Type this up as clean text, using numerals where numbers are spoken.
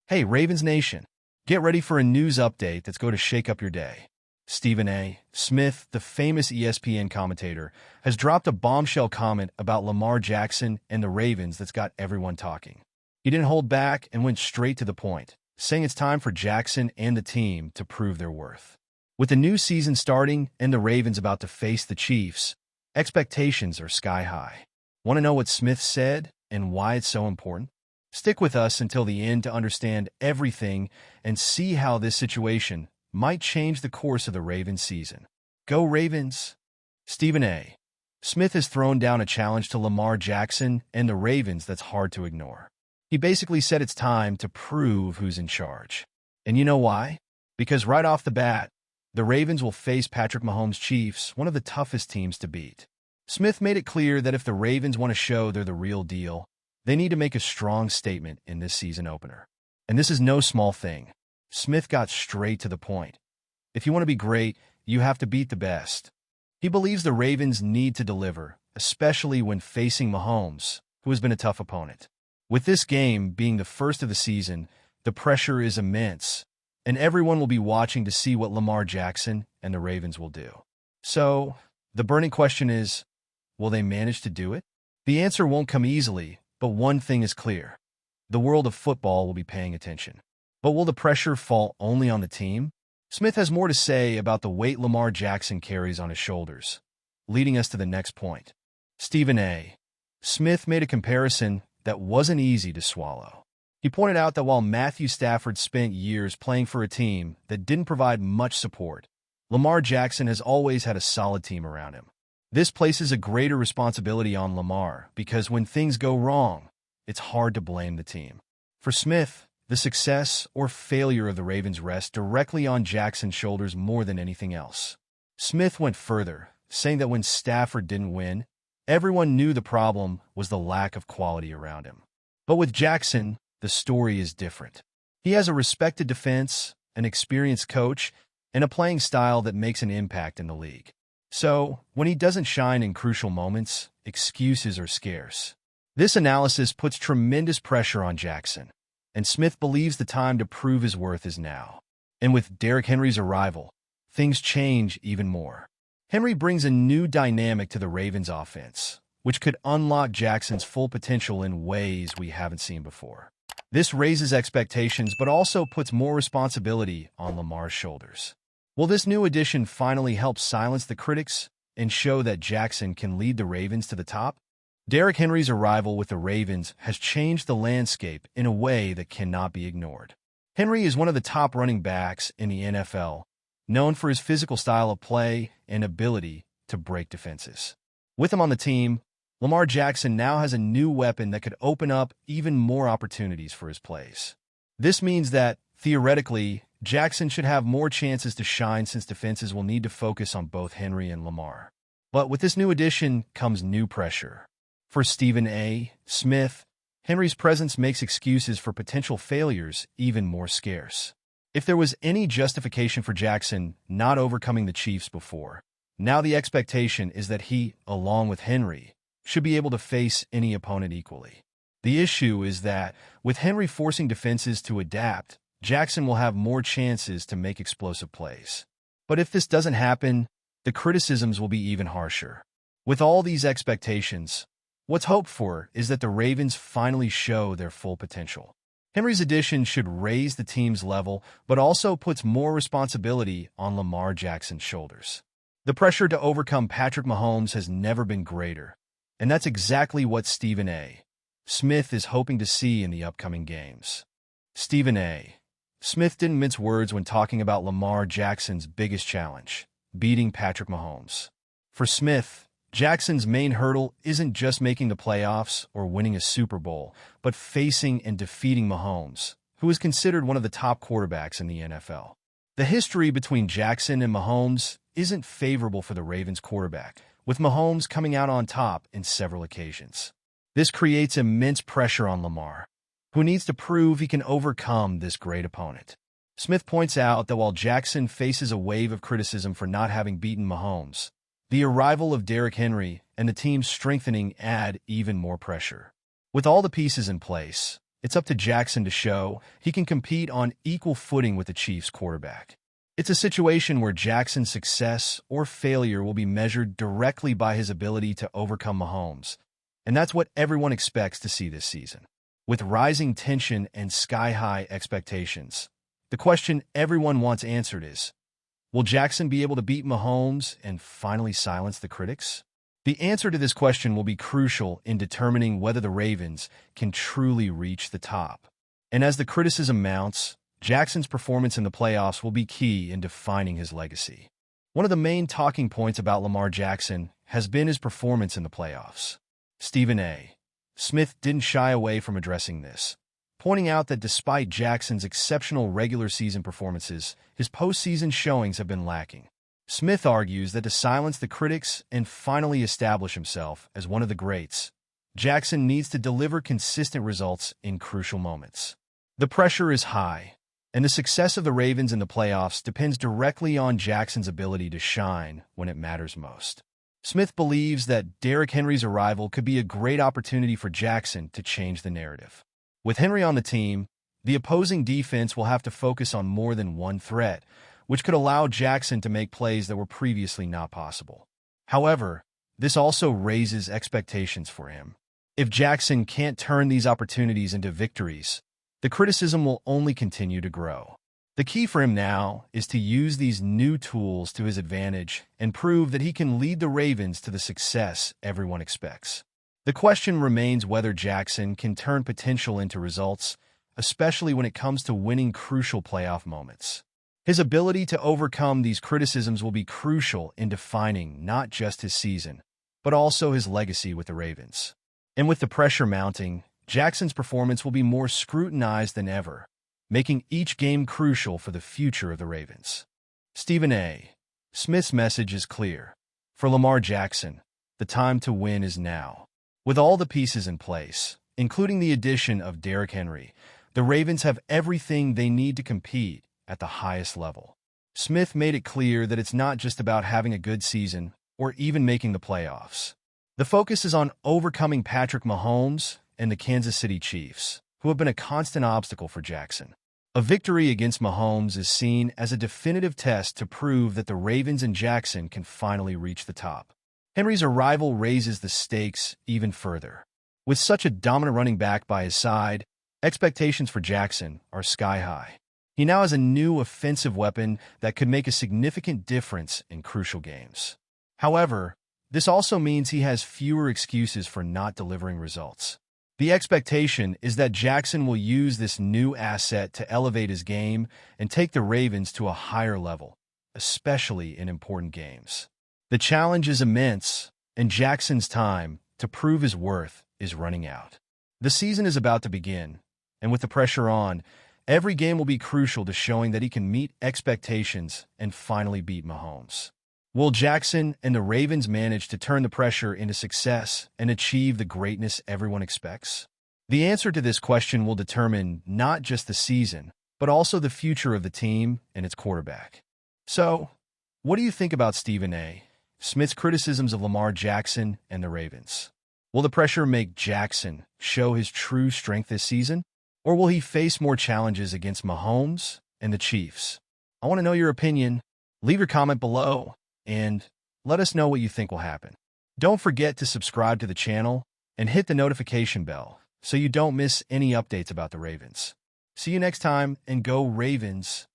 Hey, Ravens Nation, get ready for a news update that's going to shake up your day. Stephen A. Smith, the famous ESPN commentator, has dropped a bombshell comment about Lamar Jackson and the Ravens that's got everyone talking. He didn't hold back and went straight to the point, saying it's time for Jackson and the team to prove their worth. With the new season starting and the Ravens about to face the Chiefs, expectations are sky high. Want to know what Smith said and why it's so important? Stick with us until the end to understand everything and see how this situation might change the course of the Ravens season. Go Ravens! Stephen A. Smith has thrown down a challenge to Lamar Jackson and the Ravens that's hard to ignore. He basically said it's time to prove who's in charge. And you know why? Because right off the bat, the Ravens will face Patrick Mahomes' Chiefs, one of the toughest teams to beat. Smith made it clear that if the Ravens want to show they're the real deal, they need to make a strong statement in this season opener. And this is no small thing. Smith got straight to the point. If you want to be great, you have to beat the best. He believes the Ravens need to deliver, especially when facing Mahomes, who has been a tough opponent. With this game being the first of the season, the pressure is immense, and everyone will be watching to see what Lamar Jackson and the Ravens will do. So, the burning question is, will they manage to do it? The answer won't come easily, but one thing is clear. The world of football will be paying attention. But will the pressure fall only on the team? Smith has more to say about the weight Lamar Jackson carries on his shoulders, leading us to the next point. Stephen A. Smith made a comparison that wasn't easy to swallow. He pointed out that while Matthew Stafford spent years playing for a team that didn't provide much support, Lamar Jackson has always had a solid team around him. This places a greater responsibility on Lamar because when things go wrong, it's hard to blame the team. For Smith, the success or failure of the Ravens rests directly on Jackson's shoulders more than anything else. Smith went further, saying that when Stafford didn't win, everyone knew the problem was the lack of quality around him. But with Jackson, the story is different. He has a respected defense, an experienced coach, and a playing style that makes an impact in the league. So, when he doesn't shine in crucial moments, excuses are scarce. This analysis puts tremendous pressure on Jackson, and Smith believes the time to prove his worth is now. And with Derrick Henry's arrival, things change even more. Henry brings a new dynamic to the Ravens offense, which could unlock Jackson's full potential in ways we haven't seen before. This raises expectations but also puts more responsibility on Lamar's shoulders. Will this new addition finally help silence the critics and show that Jackson can lead the Ravens to the top? Derrick Henry's arrival with the Ravens has changed the landscape in a way that cannot be ignored. Henry is one of the top running backs in the NFL, known for his physical style of play and ability to break defenses. With him on the team, Lamar Jackson now has a new weapon that could open up even more opportunities for his plays. This means that, theoretically, Jackson should have more chances to shine since defenses will need to focus on both Henry and Lamar. But with this new addition comes new pressure. For Stephen A. Smith, Henry's presence makes excuses for potential failures even more scarce. If there was any justification for Jackson not overcoming the Chiefs before, now the expectation is that he, along with Henry, should be able to face any opponent equally. The issue is that, with Henry forcing defenses to adapt, Jackson will have more chances to make explosive plays. But if this doesn't happen, the criticisms will be even harsher. With all these expectations, what's hoped for is that the Ravens finally show their full potential. Henry's addition should raise the team's level, but also puts more responsibility on Lamar Jackson's shoulders. The pressure to overcome Patrick Mahomes has never been greater, and that's exactly what Stephen A. Smith is hoping to see in the upcoming games. Stephen A. Smith didn't mince words when talking about Lamar Jackson's biggest challenge, beating Patrick Mahomes. For Smith, Jackson's main hurdle isn't just making the playoffs or winning a Super Bowl, but facing and defeating Mahomes, who is considered one of the top quarterbacks in the NFL. The history between Jackson and Mahomes isn't favorable for the Ravens quarterback, with Mahomes coming out on top in several occasions. This creates immense pressure on Lamar, who needs to prove he can overcome this great opponent. Smith points out that while Jackson faces a wave of criticism for not having beaten Mahomes, the arrival of Derrick Henry and the team's strengthening add even more pressure. With all the pieces in place, It's up to Jackson to show he can compete on equal footing with the Chiefs quarterback. It's a situation where Jackson's success or failure will be measured directly by his ability to overcome Mahomes, and that's what everyone expects to see this season. With rising tension and sky-high expectations, the question everyone wants answered is, will Jackson be able to beat Mahomes and finally silence the critics? The answer to this question will be crucial in determining whether the Ravens can truly reach the top. And as the criticism mounts, Jackson's performance in the playoffs will be key in defining his legacy. One of the main talking points about Lamar Jackson has been his performance in the playoffs. Stephen A. Smith didn't shy away from addressing this, pointing out that despite Jackson's exceptional regular season performances, his postseason showings have been lacking. Smith argues that to silence the critics and finally establish himself as one of the greats, Jackson needs to deliver consistent results in crucial moments. The pressure is high, and the success of the Ravens in the playoffs depends directly on Jackson's ability to shine when it matters most. Smith believes that Derrick Henry's arrival could be a great opportunity for Jackson to change the narrative. With Henry on the team, the opposing defense will have to focus on more than one threat, which could allow Jackson to make plays that were previously not possible. However, this also raises expectations for him. If Jackson can't turn these opportunities into victories, the criticism will only continue to grow. The key for him now is to use these new tools to his advantage and prove that he can lead the Ravens to the success everyone expects. The question remains whether Jackson can turn potential into results, especially when it comes to winning crucial playoff moments. His ability to overcome these criticisms will be crucial in defining not just his season, but also his legacy with the Ravens. And with the pressure mounting, Jackson's performance will be more scrutinized than ever, making each game crucial for the future of the Ravens. Stephen A. Smith's message is clear. For Lamar Jackson, the time to win is now. With all the pieces in place, including the addition of Derrick Henry, the Ravens have everything they need to compete at the highest level. Smith made it clear that it's not just about having a good season or even making the playoffs. The focus is on overcoming Patrick Mahomes and the Kansas City Chiefs, who have been a constant obstacle for Jackson. A victory against Mahomes is seen as a definitive test to prove that the Ravens and Jackson can finally reach the top. Henry's arrival raises the stakes even further. With such a dominant running back by his side, expectations for Jackson are sky-high. He now has a new offensive weapon that could make a significant difference in crucial games. However, this also means he has fewer excuses for not delivering results. The expectation is that Jackson will use this new asset to elevate his game and take the Ravens to a higher level, especially in important games. The challenge is immense, and Jackson's time to prove his worth is running out. The season is about to begin, and with the pressure on, every game will be crucial to showing that he can meet expectations and finally beat Mahomes. Will Jackson and the Ravens manage to turn the pressure into success and achieve the greatness everyone expects? The answer to this question will determine not just the season, but also the future of the team and its quarterback. So, what do you think about Stephen A. Smith's criticisms of Lamar Jackson and the Ravens? Will the pressure make Jackson show his true strength this season? Or will he face more challenges against Mahomes and the Chiefs? I want to know your opinion. Leave your comment below and let us know what you think will happen. Don't forget to subscribe to the channel and hit the notification bell so you don't miss any updates about the Ravens. See you next time, and go Ravens!